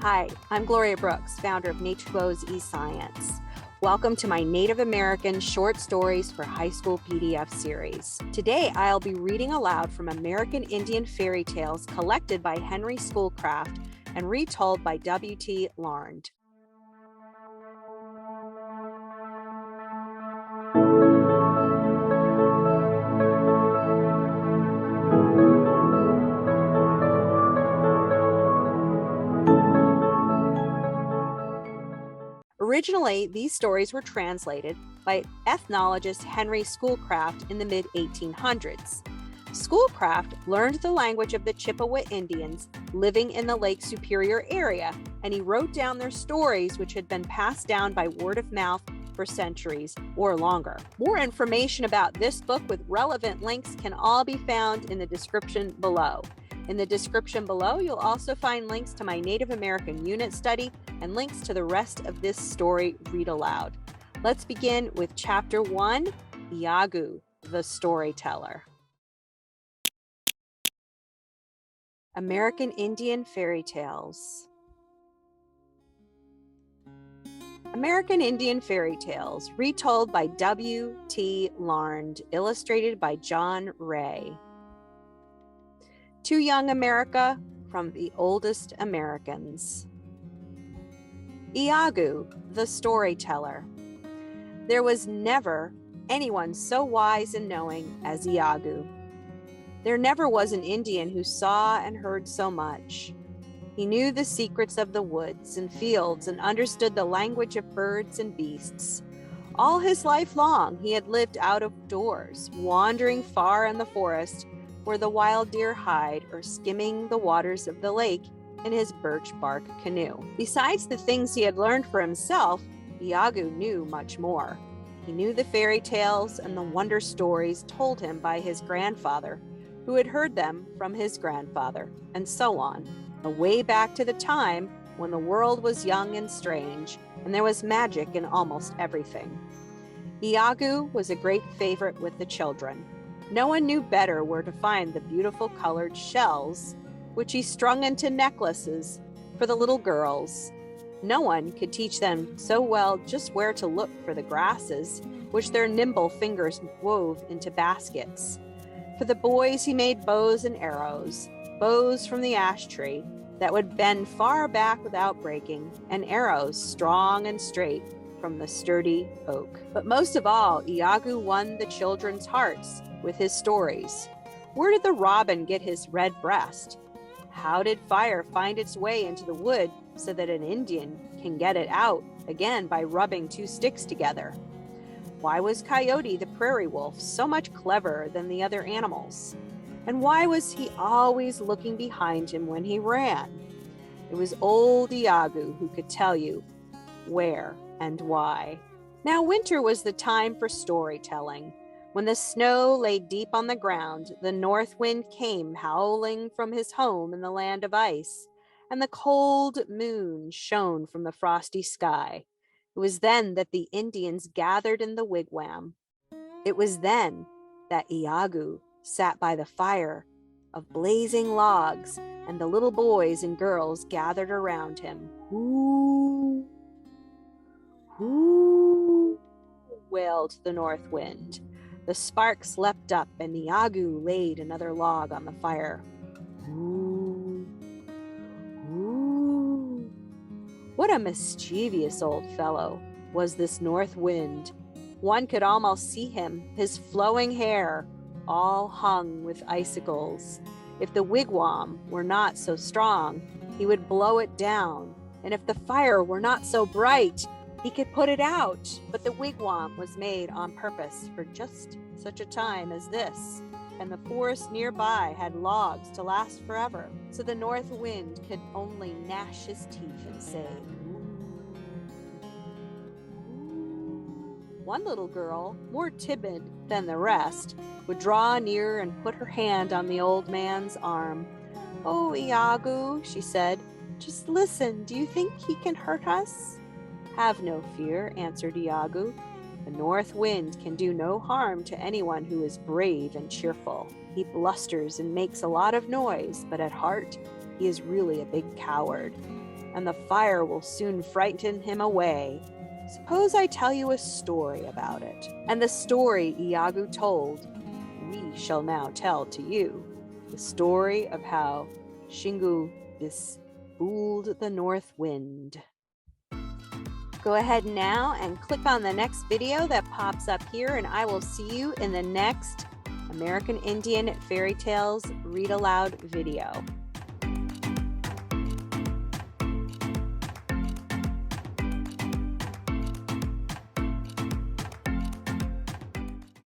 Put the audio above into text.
Hi, I'm Gloria Brooks, founder of 𝐂𝐞𝐥𝐞𝐢 𝐬𝐷. Welcome to my Native American short stories for high school PDF series. Today, I'll be reading aloud from American Indian fairy tales collected by Henry Schoolcraft and retold by W.T. Larned. Originally, these stories were translated by ethnologist Henry Schoolcraft in the mid-1800s. Schoolcraft learned the language of the Chippewa Indians living in the Lake Superior area, and he wrote down their stories, which had been passed down by word of mouth for centuries or longer. More information about this book with relevant links can all be found in the description below. In the description below, you'll also find links to my Native American unit study and links to the rest of this story read aloud. Let's begin with Chapter 1, Iagoo, the Storyteller. American Indian Fairy Tales. American Indian Fairy Tales, retold by W.T. Larned, illustrated by John Ray. To Young America, from the Oldest Americans. Iagoo, the Storyteller. There was never anyone so wise and knowing as Iagoo. There never was an Indian who saw and heard so much. He knew the secrets of the woods and fields and understood the language of birds and beasts. All his life long, he had lived out of doors, wandering far in the forest where the wild deer hide, or skimming the waters of the lake in his birch bark canoe. Besides the things he had learned for himself, Iagoo knew much more. He knew the fairy tales and the wonder stories told him by his grandfather, who had heard them from his grandfather, and so on, away back to the time when the world was young and strange, and there was magic in almost everything. Iagoo was a great favorite with the children. No one knew better where to find the beautiful colored shells, which he strung into necklaces for the little girls. No one could teach them so well just where to look for the grasses, which their nimble fingers wove into baskets. For the boys, he made bows and arrows, bows from the ash tree that would bend far back without breaking, and arrows strong and straight from the sturdy oak. But most of all, Iagoo won the children's hearts with his stories. Where did the robin get his red breast? How did fire find its way into the wood so that an Indian can get it out again by rubbing two sticks together? Why was Coyote the prairie wolf so much cleverer than the other animals? And why was he always looking behind him when he ran? It was old Iagoo who could tell you where and why. Now winter was the time for storytelling. When the snow lay deep on the ground, the north wind came howling from his home in the land of ice, and the cold moon shone from the frosty sky. It was then that the Indians gathered in the wigwam. It was then that Iagoo sat by the fire of blazing logs, and the little boys and girls gathered around him. Ooh, ooh, wailed the north wind. The sparks leapt up, and Iagoo laid another log on the fire. Ooh, ooh. What a mischievous old fellow was this north wind. One could almost see him, his flowing hair, all hung with icicles. If the wigwam were not so strong, he would blow it down, and if the fire were not so bright, he could put it out. But the wigwam was made on purpose for just such a time as this, and the forest nearby had logs to last forever, so the north wind could only gnash his teeth and say, one little girl, more timid than the rest, would draw near and put her hand on the old man's arm. "Oh, Iagoo," she said, "just listen. Do you think he can hurt us?" "Have no fear," answered Iagoo. "The north wind can do no harm to anyone who is brave and cheerful. He blusters and makes a lot of noise, but at heart, he is really a big coward. and the fire will soon frighten him away. Suppose I tell you a story about it." And the story Iagoo told, we shall now tell to you. The story of how Xingu fooled the north wind. Go ahead now and click on the next video that pops up here, and I will see you in the next American Indian Fairy Tales Read Aloud video.